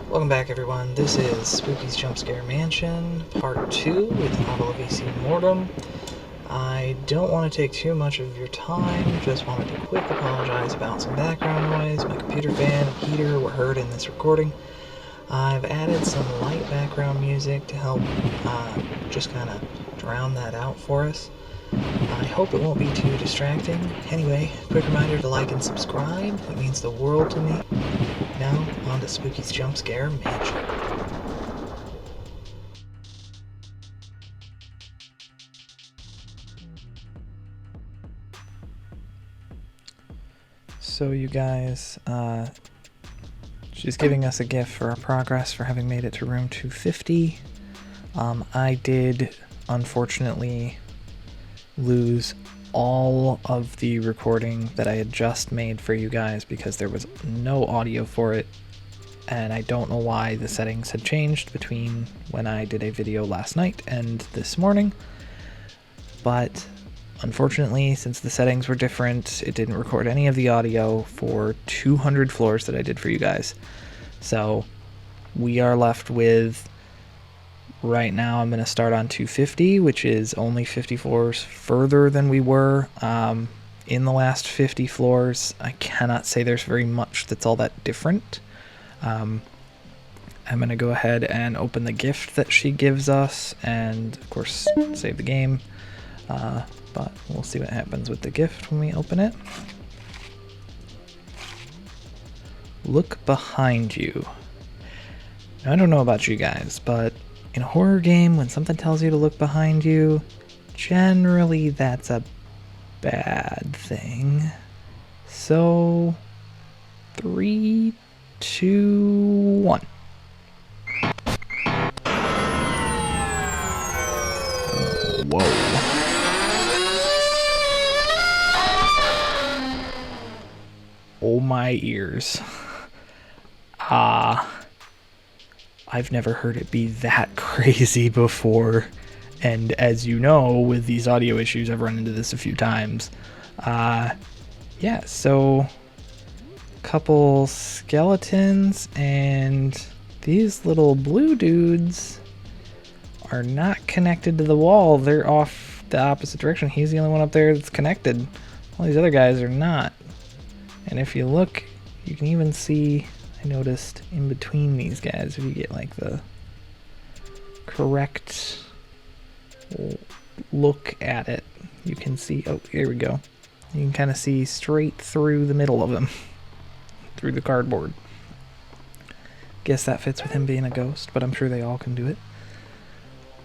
Welcome back, everyone. This is Spooky's Jump Scare Mansion, Part 2 with Oblivisci Mortem. I don't want to take too much of your time, just wanted to quick apologize about some background noise. My computer fan and heater were heard in this recording. I've added some light background music to help just kind of drown that out for us. I hope it won't be too distracting. Anyway, quick reminder to like and subscribe. It means the world to me. Now, on to Spooky's Jump Scare Mansion. So you guys, she's giving us a gift for our progress for having made it to room 250. I did, unfortunately, lose all of the recording that I had just made for you guys because there was no audio for it, and I don't know why the settings had changed between when I did a video last night and this morning, but unfortunately, since the settings were different, it didn't record any of the audio for 200 floors that I did for you guys. So we are left with, right now I'm going to start on 250, which is only 50 floors further than we were in the last 50 floors. I cannot say there's very much that's all that different. I'm going to go ahead and open the gift that she gives us and, of course, save the game. But we'll see what happens with the gift when we open it. Look behind you. Now, I don't know about you guys, but in a horror game, when something tells you to look behind you, generally that's a bad thing. So, 3, 2, 1. Whoa. Oh my ears. I've never heard it be that crazy before, and as you know, with these audio issues, I've run into this a few times. Yeah, so a couple skeletons, and these little blue dudes are not connected to the wall. They're off the opposite direction. He's the only one up there that's connected. All these other guys are not. And if you look, you can even see, I noticed, in between these guys, if you get like the correct look at it, you can see, oh, here we go. You can kind of see straight through the middle of him, through the cardboard. Guess that fits with him being a ghost, but I'm sure they all can do it.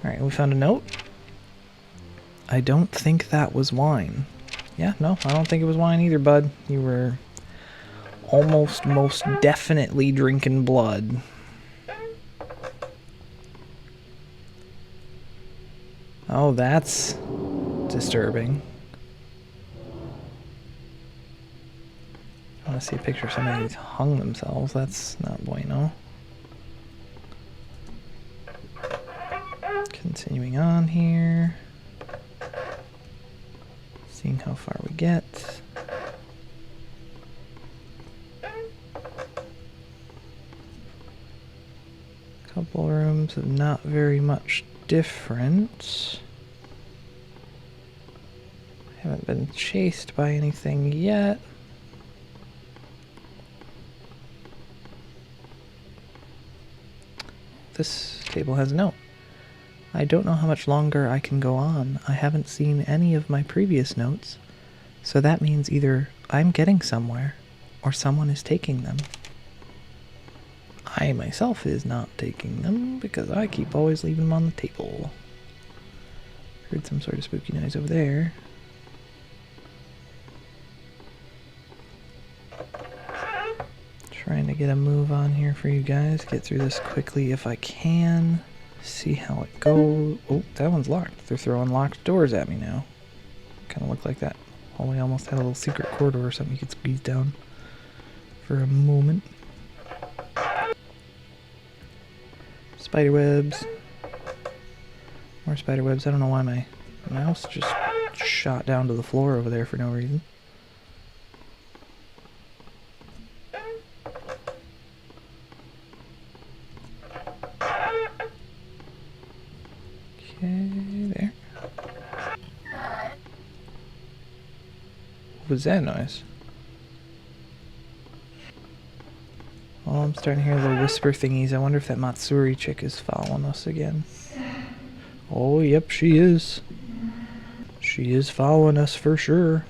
Alright, we found a note. I don't think that was wine. Yeah, no, I don't think it was wine either, bud. You were almost most definitely drinking blood. Oh, that's disturbing. I want to see a picture of somebody who's hung themselves. That's not bueno. Continuing on here. Seeing how far we get. Couple rooms of not very much different. Haven't been chased by anything yet. This table has a note. I don't know how much longer I can go on. I haven't seen any of my previous notes, so that means either I'm getting somewhere or someone is taking them. I myself is not taking them because I keep always leaving them on the table. Heard some sort of spooky noise over there. Trying to get a move on here for you guys. Get through this quickly if I can. See how it goes. Oh, that one's locked. They're throwing locked doors at me now. Kind of looked like that. Hallway almost had a little secret corridor or something you could squeeze down for a moment. Spiderwebs. More spiderwebs. I don't know why my mouse just shot down to the floor over there for no reason. What was that noise? Oh, I'm starting to hear little whisper thingies. I wonder if that Matsuri chick is following us again. Oh, yep, she is. She is following us for sure.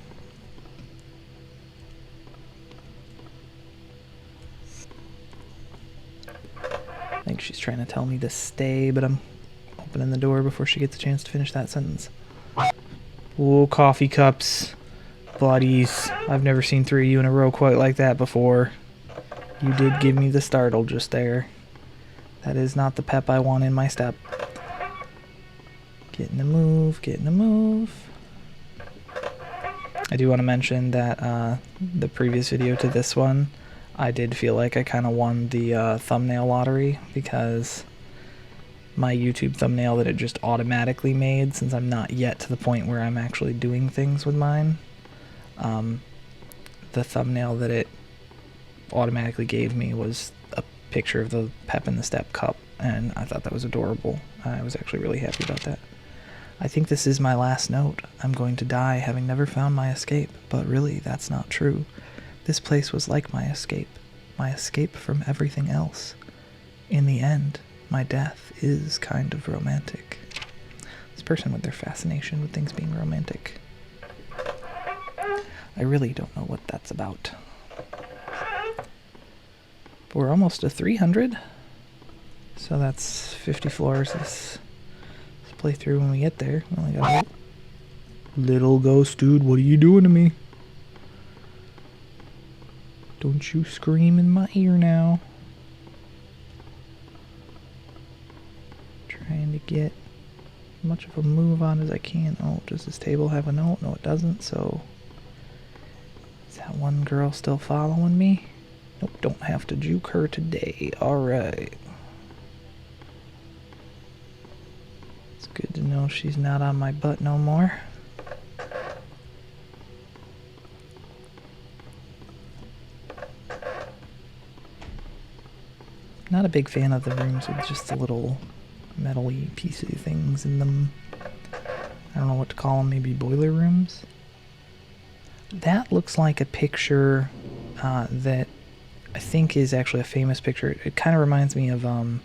I think she's trying to tell me to stay, but I'm opening the door before she gets a chance to finish that sentence. Oh, coffee cups. Buddies. I've never seen 3 of you in a row quite like that before. You did give me the startle just there. That is not the pep I want in my step. Getting a move, getting a move. I do want to mention that the previous video to this one, I did feel like I kind of won the thumbnail lottery because my YouTube thumbnail that it just automatically made, since I'm not yet to the point where I'm actually doing things with mine, the thumbnail that it automatically gave me was a picture of the Pep in the Step cup, and I thought that was adorable. I was actually really happy about that. I think this is my last note. I'm going to die having never found my escape, but really that's not true. This place was like my escape from everything else. In the end, my death is kind of romantic. This person with their fascination with things being romantic. I really don't know what that's about. But we're almost to 300. So that's 50 floors. Let's play through when we get there. We only got little ghost dude, what are you doing to me? Don't you scream in my ear now. Trying to get as much of a move on as I can. Oh, does this table have a note? No, it doesn't, so... Is that one girl still following me? Nope, don't have to juke her today. Alright. It's good to know she's not on my butt no more. Not a big fan of the rooms with just the little metal-y piecey things in them. I don't know what to call them, maybe boiler rooms? That looks like a picture that I think is actually a famous picture. It kind of reminds me of, I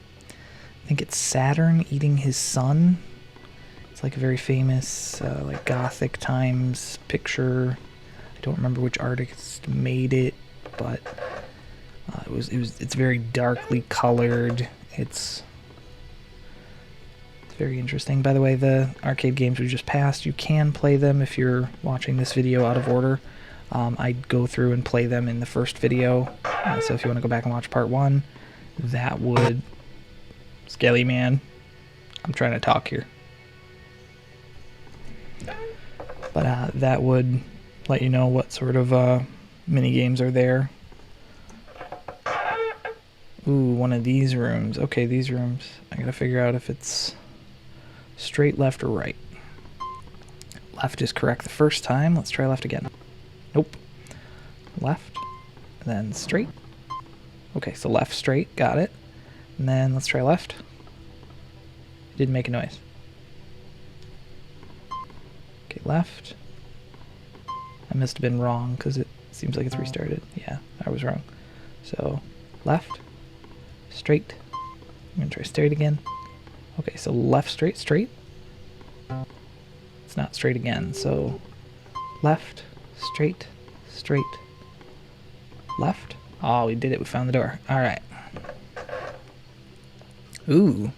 think it's Saturn eating his son. It's like a very famous, like Gothic times picture. I don't remember which artist made it, but it's very darkly colored. It's very interesting. By the way, the arcade games we just passed, you can play them if you're watching this video out of order. I'd go through and play them in the first video. So if you want to go back and watch part 1, that would... Skelly man, I'm trying to talk here. But that would let you know what sort of mini games are there. Ooh, one of these rooms. Okay, these rooms. I gotta figure out if it's straight, left, or right. Left is correct the first time. Let's try left again. Nope. Left, and then straight. Okay, so left, straight, got it. And then let's try left. Didn't make a noise. Okay, left. I must have been wrong because it seems like it's restarted. Yeah, I was wrong. So, left, straight. I'm gonna try straight again. Okay, so left, straight, straight. It's not straight again, so left, straight, straight, left. Oh, we did it. We found the door. All right. Ooh.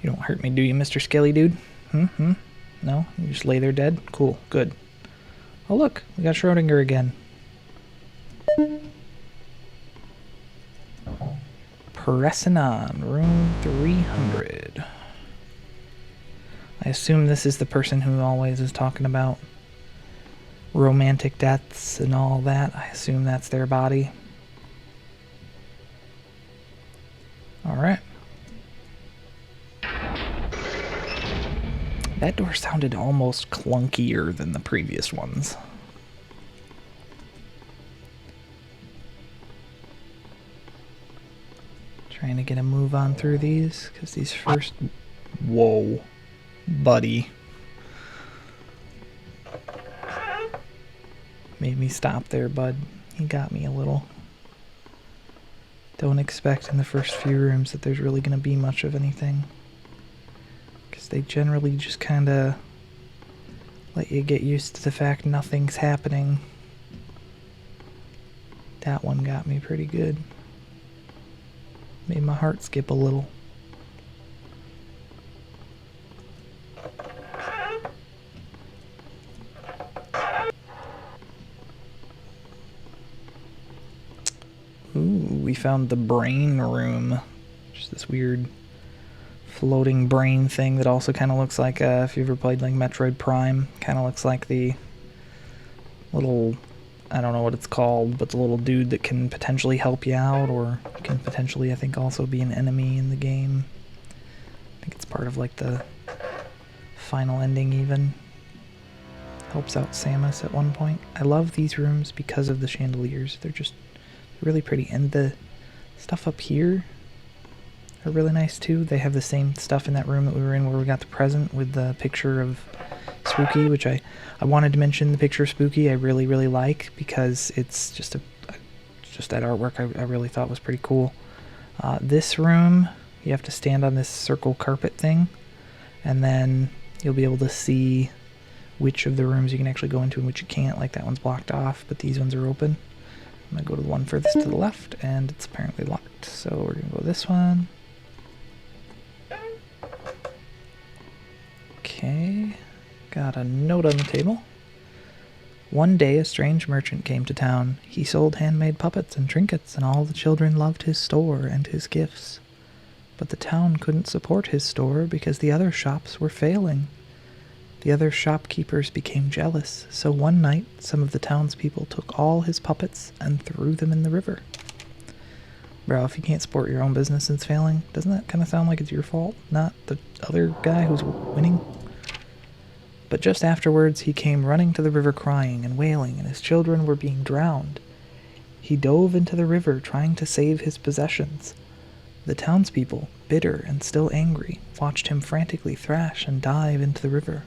You don't hurt me, do you, Mr. Skelly dude? No? You just lay there dead? Cool. Good. Oh, look. We got Schrodinger again. Pressing on. Room 300. I assume this is the person who always is talking about romantic deaths and all that. I assume that's their body. Alright. That door sounded almost clunkier than the previous ones. Trying to get a move on through these, because these first... Whoa. Buddy. Made me stop there, bud. He got me a little. Don't expect in the first few rooms that there's really going to be much of anything. Because they generally just kind of let you get used to the fact nothing's happening. That one got me pretty good. Made my heart skip a little. Ooh, we found the brain room. Just this weird floating brain thing that also kind of looks like, if you ever played like Metroid Prime, kind of looks like the little, I don't know what it's called, but the little dude that can potentially help you out, or can potentially, I think, also be an enemy in the game. I think it's part of like the final ending even. Helps out Samus at one point. I love these rooms because of the chandeliers. They're just really pretty. And the stuff up here are really nice too. They have the same stuff in that room that we were in where we got the present with the picture of Spooky, which I wanted to mention the picture of Spooky. I really, really like because it's just that artwork I really thought was pretty cool. This room, you have to stand on this circle carpet thing, and then you'll be able to see which of the rooms you can actually go into and which you can't. Like that one's blocked off, but these ones are open. I'm going to go to the one furthest to the left, and it's apparently locked. So we're going to go this one. Okay, got a note on the table. One day a strange merchant came to town. He sold handmade puppets and trinkets, and all the children loved his store and his gifts. But the town couldn't support his store because the other shops were failing. The other shopkeepers became jealous, so one night some of the townspeople took all his puppets and threw them in the river. Bro, if you can't support your own business and it's failing, doesn't that kind of sound like it's your fault, not the other guy who's winning? But just afterwards, he came running to the river crying and wailing, and his children were being drowned. He dove into the river trying to save his possessions. The townspeople, bitter and still angry, watched him frantically thrash and dive into the river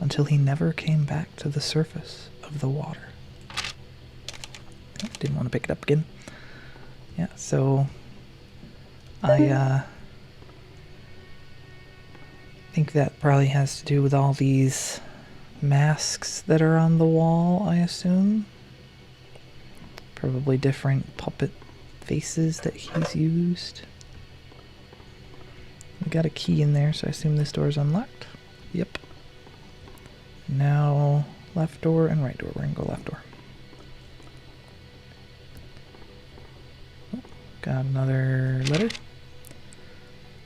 until he never came back to the surface of the water. Didn't want to pick it up again. Yeah, so I think that probably has to do with all these masks that are on the wall, I assume. Probably different puppet faces that he's used. We got a key in there, so I assume this door is unlocked. Yep. Now, left door and right door. We're going to go left door. Oh, got another letter.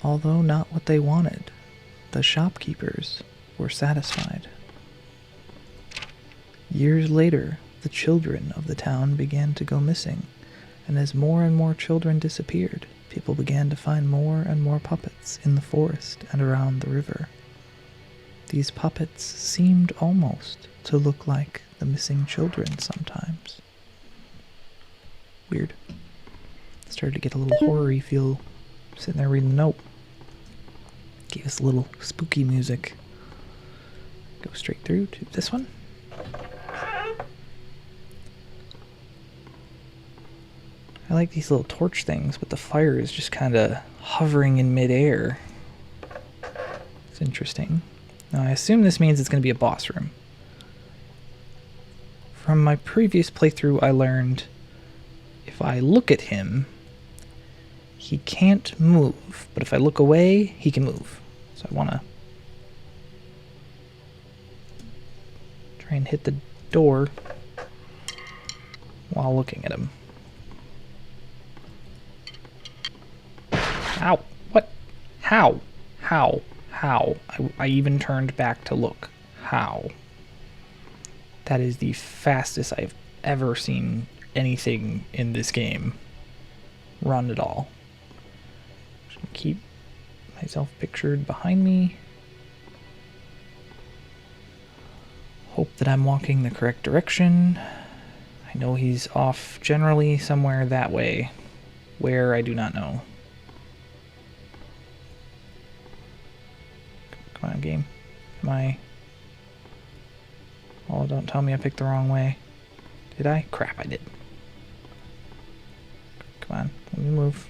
Although not what they wanted, the shopkeepers were satisfied. Years later, the children of the town began to go missing, and as more and more children disappeared, people began to find more and more puppets in the forest and around the river. These puppets seemed almost to look like the missing children sometimes. Weird. Started to get a little horror-y feel sitting there reading the note. Gave us a little spooky music. Go straight through to this one. I like these little torch things, but the fire is just kind of hovering in midair. It's interesting. Now, I assume this means it's going to be a boss room. From my previous playthrough, I learned if I look at him, he can't move, but if I look away, he can move. So I want to try and hit the door while looking at him. Ow! What? How? How? How? I even turned back to look. How? That is the fastest I've ever seen anything in this game run at all. Just gonna keep myself pictured behind me. Hope that I'm walking the correct direction. I know he's off generally somewhere that way. Where, I do not know. Come on, game. Am I... Oh, don't tell me I picked the wrong way. Did I? Crap, I did. Come on, let me move.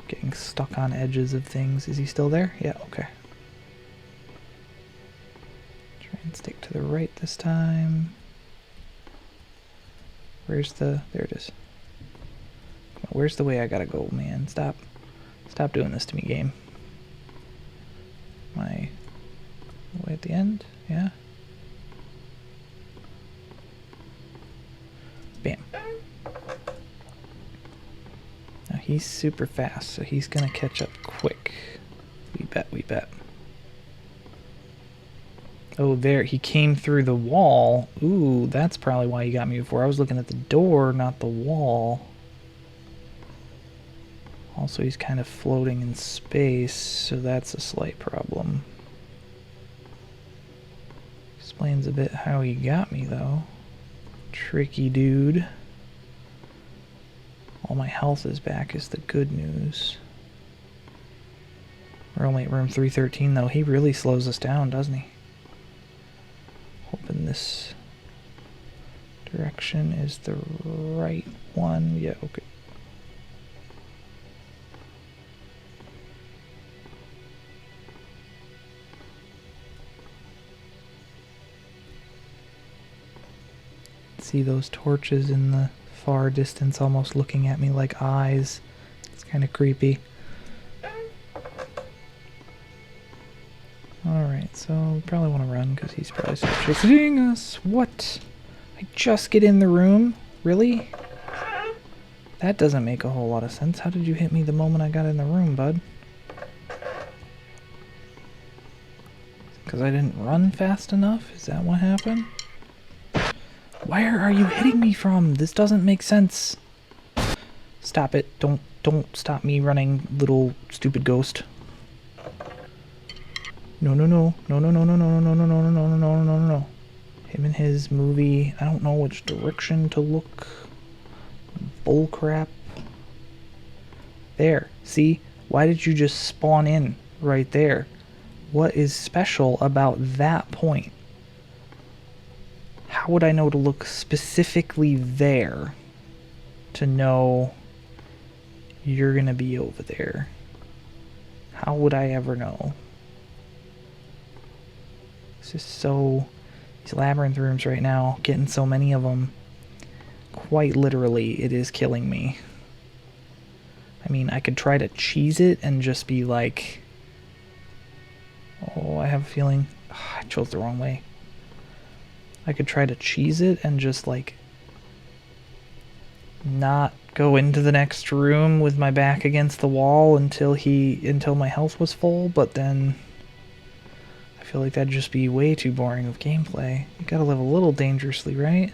Getting stuck on edges of things. Is he still there? Yeah, okay. Try and stick to the right this time. Where's the... There it is. Where's the way I gotta go, man? Stop doing this to me, game. My way at the end? Yeah. Bam. Now he's super fast, so he's gonna catch up quick. We bet, we bet. Oh, there, he came through the wall. Ooh, that's probably why he got me before. I was looking at the door, not the wall. Also, he's kind of floating in space, so that's a slight problem. Explains a bit how he got me, though. Tricky dude. All my health is back is the good news. We're only at room 313, though. He really slows us down, doesn't he? Hoping this direction is the right one. Yeah, okay. See those torches in the far distance almost looking at me like eyes. It's kind of creepy. Alright, so we probably want to run because he's probably chasing us. What? I just get in the room? Really? That doesn't make a whole lot of sense. How did you hit me the moment I got in the room, bud? Because I didn't run fast enough? Is that what happened? Where are you hitting me from? This doesn't make sense. Stop it. Don't stop me running, little stupid ghost. No, no, no. No, no, no, no, no, no, no, no, no, no, no, no, no, no, no. Him and his movie. I don't know which direction to look. Bullcrap. There. See? Why did you just spawn in right there? What is special about that point? How would I know to look specifically there to know you're gonna be over there? How would I ever know? It's just so... These labyrinth rooms right now, getting so many of them, quite literally, it is killing me. I mean, I could try to cheese it and just be like... Oh, I have a feeling... I chose the wrong way. I could try to cheese it and just, like, not go into the next room with my back against the wall until my health was full, but then I feel like that'd just be way too boring of gameplay. You gotta live a little dangerously, right?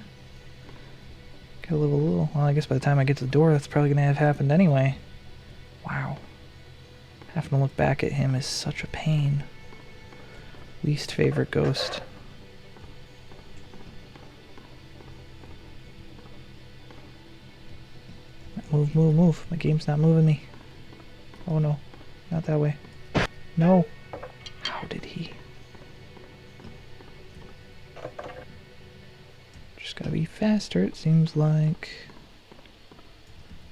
Gotta live a little... Well, I guess by the time I get to the door, that's probably gonna have happened anyway. Wow. Having to look back at him is such a pain. Least favorite ghost. Move, move, move. My game's not moving me. Oh no. Not that way. No. How did he? Just gotta be faster, it seems like.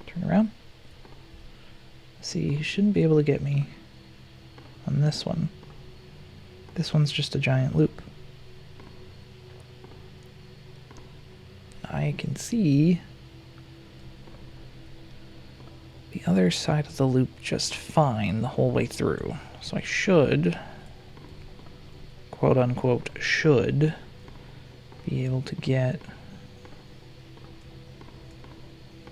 Turn around. See, he shouldn't be able to get me on this one. This one's just a giant loop. I can see the other side of the loop just fine the whole way through. So I should, quote unquote, should be able to get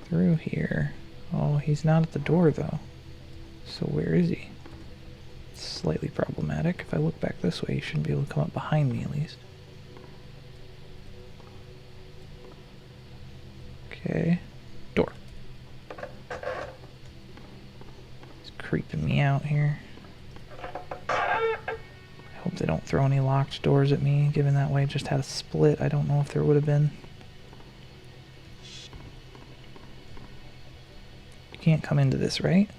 through here. Oh, he's not at the door though. So where is he? It's slightly problematic. If I look back this way, he shouldn't be able to come up behind me at least. Okay. Door. He's creeping me out here. I hope they don't throw any locked doors at me, given that way just had a split. I don't know if there would have been. You can't come into this, right?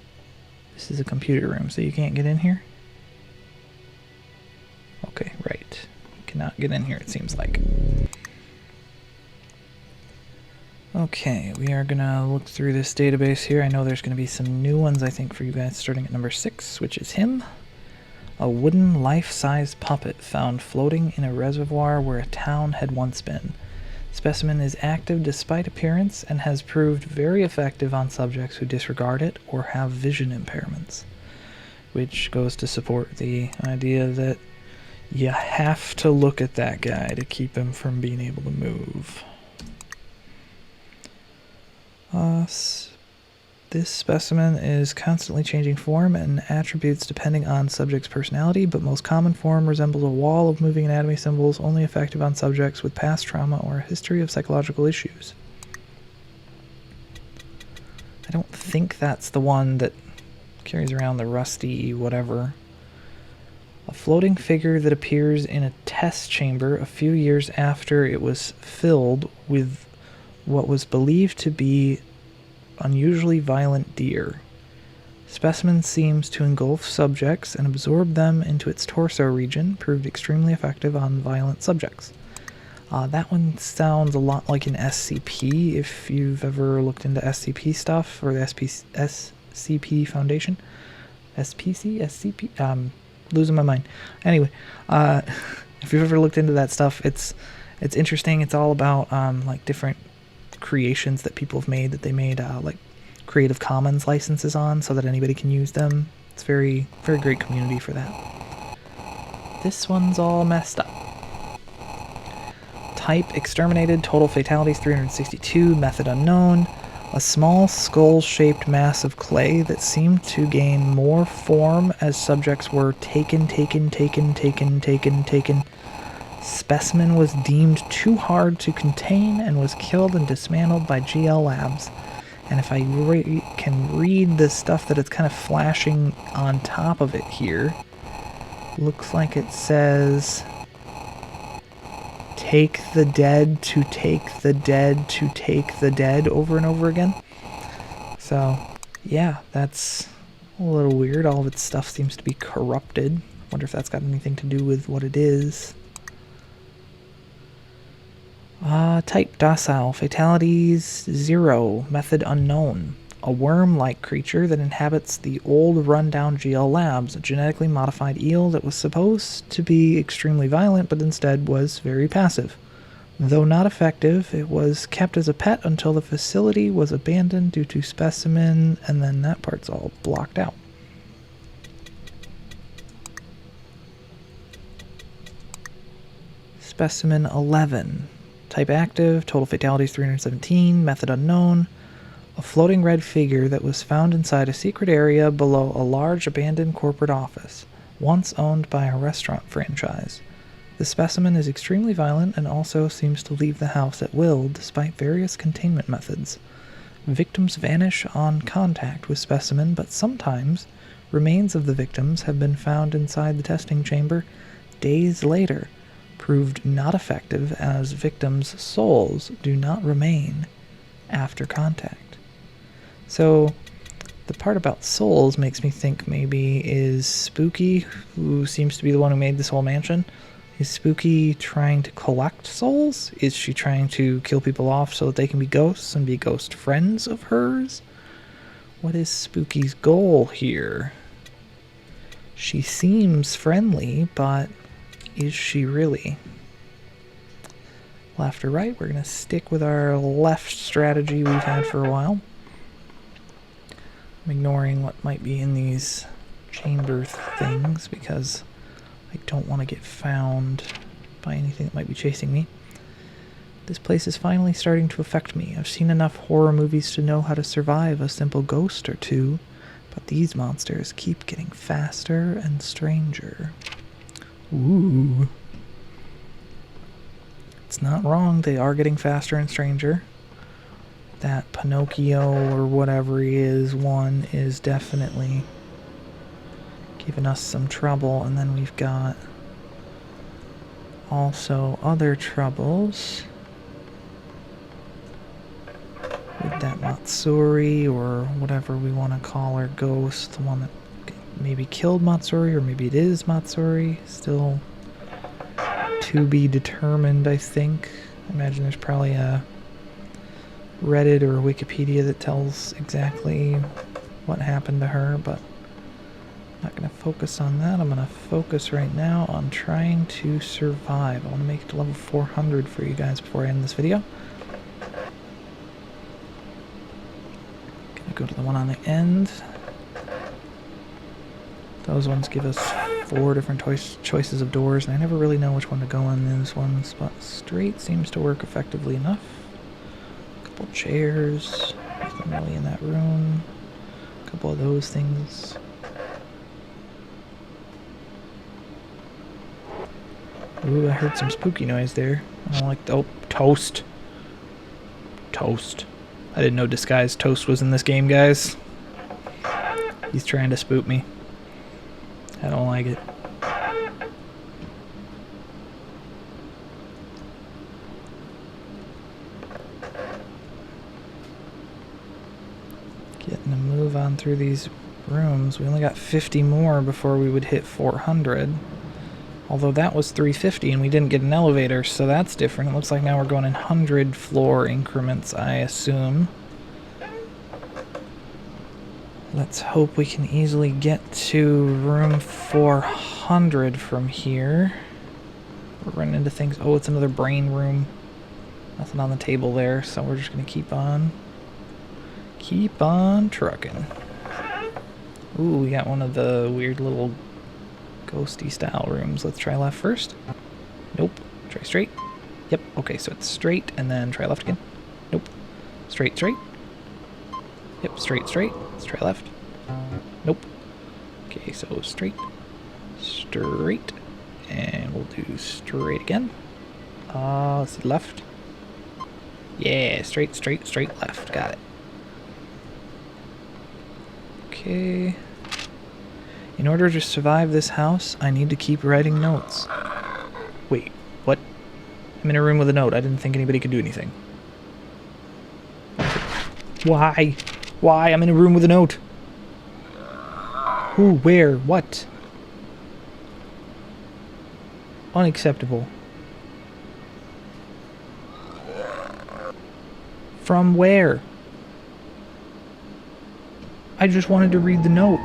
This is a computer room, so you can't get in here? Okay, right. You cannot get in here, it seems like. Okay, we are gonna look through this database here. I know there's gonna be some new ones, I think, for you guys, starting at number 6, which is him. A wooden life-size puppet found floating in a reservoir where a town had once been. Specimen is active despite appearance and has proved very effective on subjects who disregard it or have vision impairments, which goes to support the idea that you have to look at that guy to keep him from being able to move. This specimen is constantly changing form and attributes depending on subject's personality, but most common form resembles a wall of moving anatomy symbols, only effective on subjects with past trauma or a history of psychological issues. I don't think that's the one that carries around the rusty whatever. A floating figure that appears in a test chamber a few years after it was filled with what was believed to be unusually violent deer. Specimen seems to engulf subjects and absorb them into its torso region, proved extremely effective on violent subjects. That one sounds a lot like an SCP, if you've ever looked into SCP stuff, or the SCP Foundation. SPC? SCP? Losing my mind. Anyway, if you've ever looked into that stuff, it's interesting. It's all about like different creations that people have made, that they made like Creative Commons licenses on so that anybody can use them. It's very great community for that. This one's all messed up. Type exterminated, total fatalities 362, method unknown. A small skull-shaped mass of clay that seemed to gain more form as subjects were taken. Specimen was deemed too hard to contain and was killed and dismantled by GL Labs. And if I can read the stuff that it's kind of flashing on top of it here, looks like it says, take the dead to take the dead to take the dead, over and over again. So, yeah, that's a little weird. All of its stuff seems to be corrupted. Wonder if that's got anything to do with what it is. Type docile, fatalities 0, method unknown. A worm-like creature that inhabits the old rundown GL Labs, a genetically modified eel that was supposed to be extremely violent but instead was very passive. Though not effective, it was kept as a pet until the facility was abandoned due to specimen, and then that part's all blocked out. Specimen 11. Type active, total fatalities 317, method unknown. A floating red figure that was found inside a secret area below a large abandoned corporate office, once owned by a restaurant franchise. The specimen is extremely violent and also seems to leave the house at will despite various containment methods. Victims vanish on contact with specimen, but sometimes remains of the victims have been found inside the testing chamber days later, proved not effective as victims' souls do not remain after contact. So the part about souls makes me think maybe is Spooky, who seems to be the one who made this whole mansion, is Spooky trying to collect souls? Is she trying to kill people off so that they can be ghosts and be ghost friends of hers? What is Spooky's goal here? She seems friendly, but is she really? Left or right? We're going to stick with our left strategy we've had for a while. I'm ignoring what might be in these chamber things because I don't want to get found by anything that might be chasing me. This place is finally starting to affect me. I've seen enough horror movies to know how to survive a simple ghost or two, but these monsters keep getting faster and stranger. Ooh. It's not wrong, they are getting faster and stranger. That Pinocchio or whatever he is one is definitely giving us some trouble, and then we've got also other troubles with that Matsuri or whatever we want to call her ghost, the one that maybe killed Matsuri, or maybe it is Matsuri. Still to be determined, I think. I imagine there's probably a Reddit or Wikipedia that tells exactly what happened to her, but I'm not going to focus on that. I'm going to focus right now on trying to survive. I want to make it to level 400 for you guys before I end this video. Gonna go to the one on the end. Those ones give us 4 different choices of doors, and I never really know which one to go on those ones, but straight seems to work effectively enough. A couple chairs, nothing really in that room. A couple of those things. Ooh, I heard some spooky noise there. I don't like the— oh, toast. Toast. I didn't know disguised toast was in this game, guys. He's trying to spook me. I don't like it. Getting a move on through these rooms. We only got 50 more before we would hit 400. Although that was 350 and we didn't get an elevator, so that's different. It looks like now we're going in 100 floor increments, I assume. Let's hope we can easily get to room 400 from here. We're running into things. Oh, it's another brain room. Nothing on the table there, so we're just going to keep on trucking. Ooh, we got one of the weird little ghosty style rooms. Let's try left first. Nope. Try straight. Yep. Okay, so it's straight and then try left again. Nope. Straight, straight. Yep, straight, straight. Let's try left. Nope. Okay, so straight, straight, and we'll do straight again. Let's see, left. Yeah, straight, straight, straight, left. Got it. Okay. In order to survive this house, I need to keep writing notes. Wait, what? I'm in a room with a note. I didn't think anybody could do anything. Why? Why? I'm in a room with a note. Who? Where? What? Unacceptable. From where? I just wanted to read the note.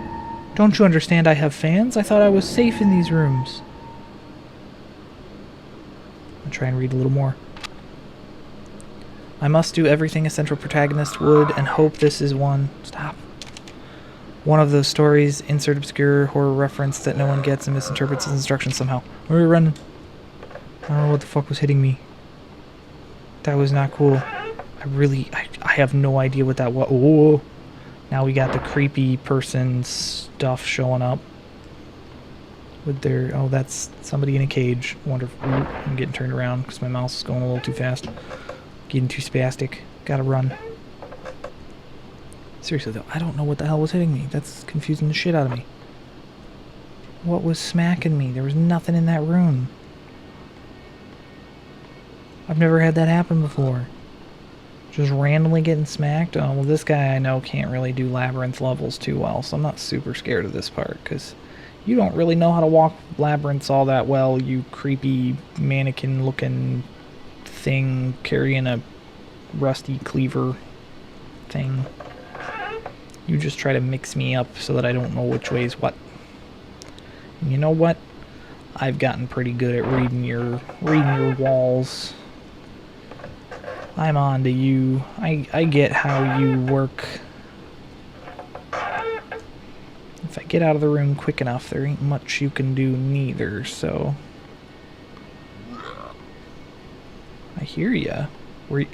Don't you understand I have fans? I thought I was safe in these rooms. I'll try and read a little more. I must do everything a central protagonist would and hope this is one. Stop. One of those stories, insert obscure horror reference that no one gets and misinterprets his instructions somehow. Where are we running? I don't know what the fuck was hitting me. That was not cool. I have no idea what that was. Oh, now we got the creepy person stuff showing up. With their, oh, that's somebody in a cage. Wonder if, ooh, I'm getting turned around because my mouse is going a little too fast. Getting too spastic. Gotta run. Seriously though, I don't know what the hell was hitting me. That's confusing the shit out of me. What was smacking me? There was nothing in that room. I've never had that happen before. Just randomly getting smacked. Oh, well, this guy I know can't really do labyrinth levels too well, so I'm not super scared of this part, because you don't really know how to walk labyrinths all that well, you creepy mannequin-looking thing carrying a rusty cleaver thing. You just try to mix me up so that I don't know which way is what. And you know what? I've gotten pretty good at reading your walls. I'm on to you. I get how you work. If I get out of the room quick enough, there ain't much you can do neither, so... I hear ya. You're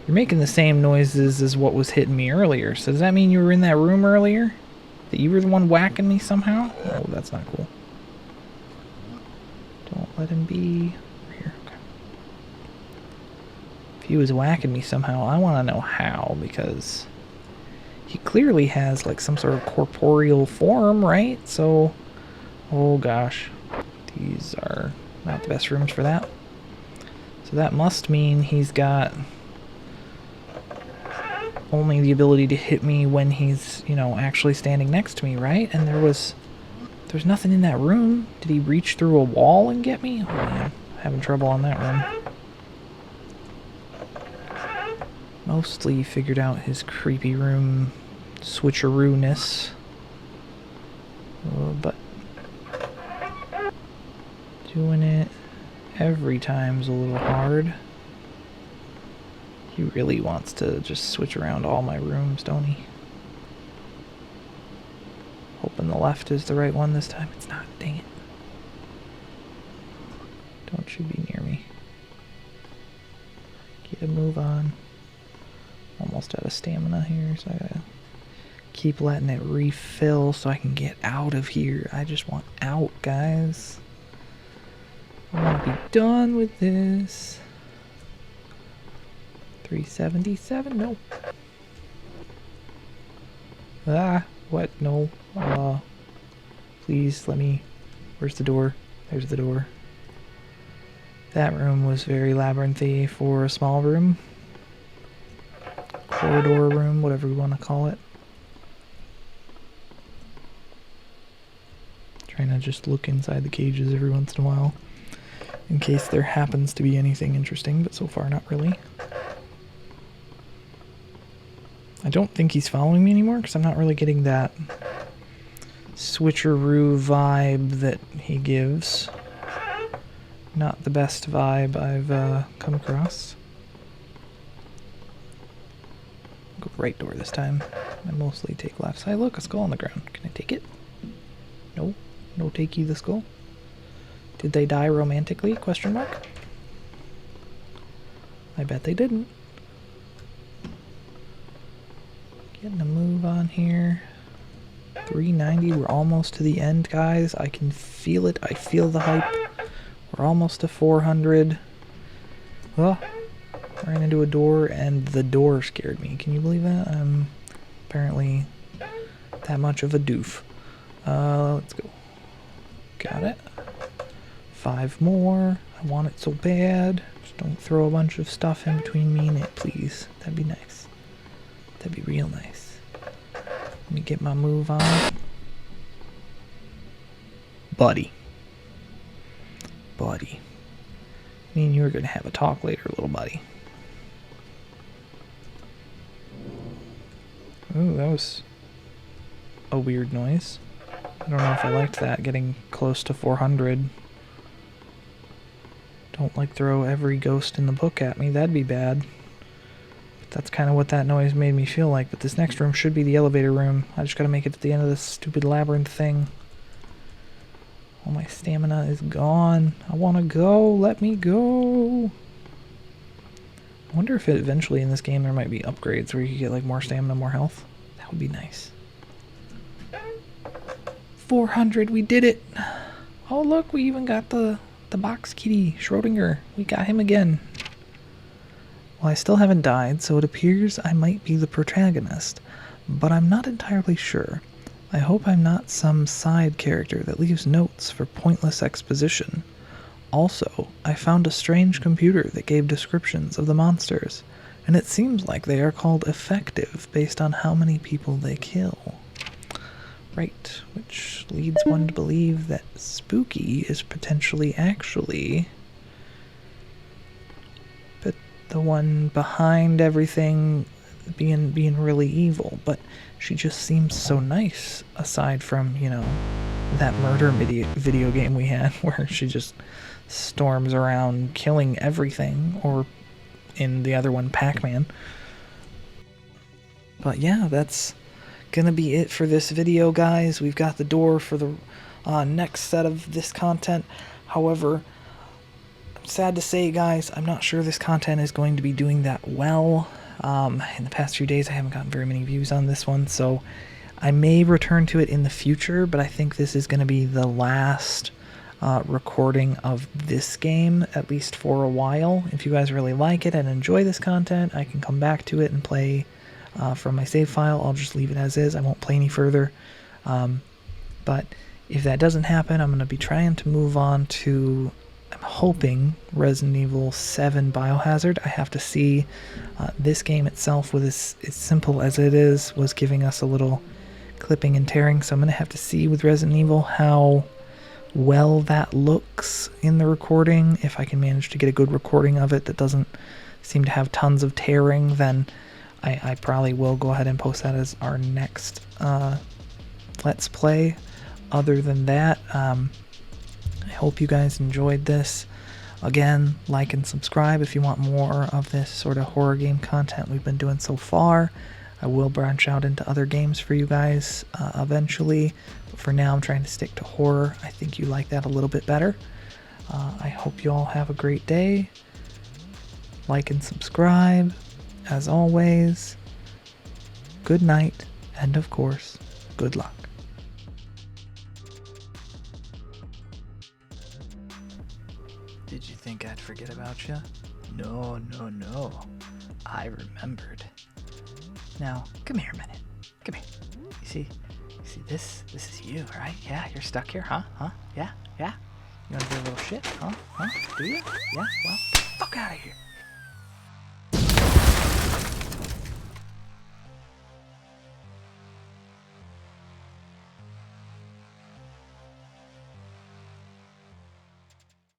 making the same noises as what was hitting me earlier, so does that mean you were in that room earlier? That you were the one whacking me somehow? Oh, that's not cool. Don't let him be... Here, okay. If he was whacking me somehow, I want to know how, because... he clearly has, like, some sort of corporeal form, right? So... oh, gosh. These are not the best rooms for that. So that must mean he's got... only the ability to hit me when he's, you know, actually standing next to me, right? And there's nothing in that room. Did he reach through a wall and get me? Oh man, having trouble on that one. mostly figured out his creepy room switcheroo-ness. But doing it every time's a little hard. He really wants to just switch around all my rooms, don't he? Hoping the left is the right one this time. It's not, dang it. Don't you be near me. Get a move on. Almost out of stamina here, so I gotta keep letting it refill so I can get out of here. I just want out, guys. I want to be done with this. 377? No. Ah, what? No. Please let me. Where's the door? There's the door. That room was very labyrinthy for a small room. Corridor room, whatever we want to call it. Trying to just look inside the cages every once in a while, in case there happens to be anything interesting, but so far not really. I don't think he's following me anymore, because I'm not really getting that switcheroo vibe that he gives. Not the best vibe I've come across. Go right door this time. I mostly take left side. Look, a skull on the ground. Can I take it? No. No takey the skull. Did they die romantically? Question mark. I bet they didn't. Getting a move on here. 390. We're almost to the end, guys. I can feel it. I feel the hype. We're almost to 400. Oh, ran into a door, and the door scared me. Can you believe that? I'm apparently that much of a doof. Let's go. Got it. 5 more. I want it so bad. Just don't throw a bunch of stuff in between me and it, please. That'd be nice. That'd be real nice. Let me get my move on. Buddy. Buddy. Me and you are going to have a talk later, little buddy. Ooh, that was a weird noise. I don't know if I liked that, getting close to 400. Don't like throw every ghost in the book at me, that'd be bad. But that's kind of what that noise made me feel like. But this next room should be the elevator room. I just gotta make it to the end of this stupid labyrinth thing. All my stamina is gone. I want to go. Let me go. I wonder if eventually in this game there might be upgrades where you can get like more stamina, more health. That would be nice. 400, we did it. Oh look, we even got the box kitty, Schrodinger. We got him again. Well, I still haven't died, so it appears I might be the protagonist, but I'm not entirely sure. I hope I'm not some side character that leaves notes for pointless exposition. Also, I found a strange computer that gave descriptions of the monsters, and it seems like they are called effective based on how many people they kill. Right, which leads one to believe that Spooky is potentially actually the one behind everything being really evil, but she just seems so nice, aside from, you know, that murder video game we had where she just storms around killing everything, or in the other one, Pac-Man. But yeah, that's gonna be it for this video, guys. We've got the door for the next set of this content. However, I'm sad to say, guys, I'm not sure this content is going to be doing that well. In the past few days I haven't gotten very many views on this one, so I may return to it in the future, but I think this is going to be the last recording of this game, at least for a while. If you guys really like it and enjoy this content, I can come back to it and play from my save file. I'll just leave it as is. I won't play any further. But if that doesn't happen, I'm going to be trying to move on to, I'm hoping, Resident Evil 7 Biohazard. I have to see. This game itself, with as simple as it is, was giving us a little clipping and tearing, so I'm going to have to see with Resident Evil how well that looks in the recording, if I can manage to get a good recording of it that doesn't seem to have tons of tearing, then I probably will go ahead and post that as our next Let's Play. Other than that, I hope you guys enjoyed this. Again, like and subscribe if you want more of this sort of horror game content we've been doing so far. I will branch out into other games for you guys eventually, but for now I'm trying to stick to horror. I think you like that a little bit better. I hope you all have a great day. Like and subscribe. As always, good night, and of course, good luck. Did you think I'd forget about you? No, no, no. I remembered. Now, come here a minute. Come here. You see this? This is you, right? Yeah, you're stuck here, huh? Huh? Yeah, yeah? You wanna do a little shit? Huh? Huh? Do you? Yeah? Well, get the fuck out of here.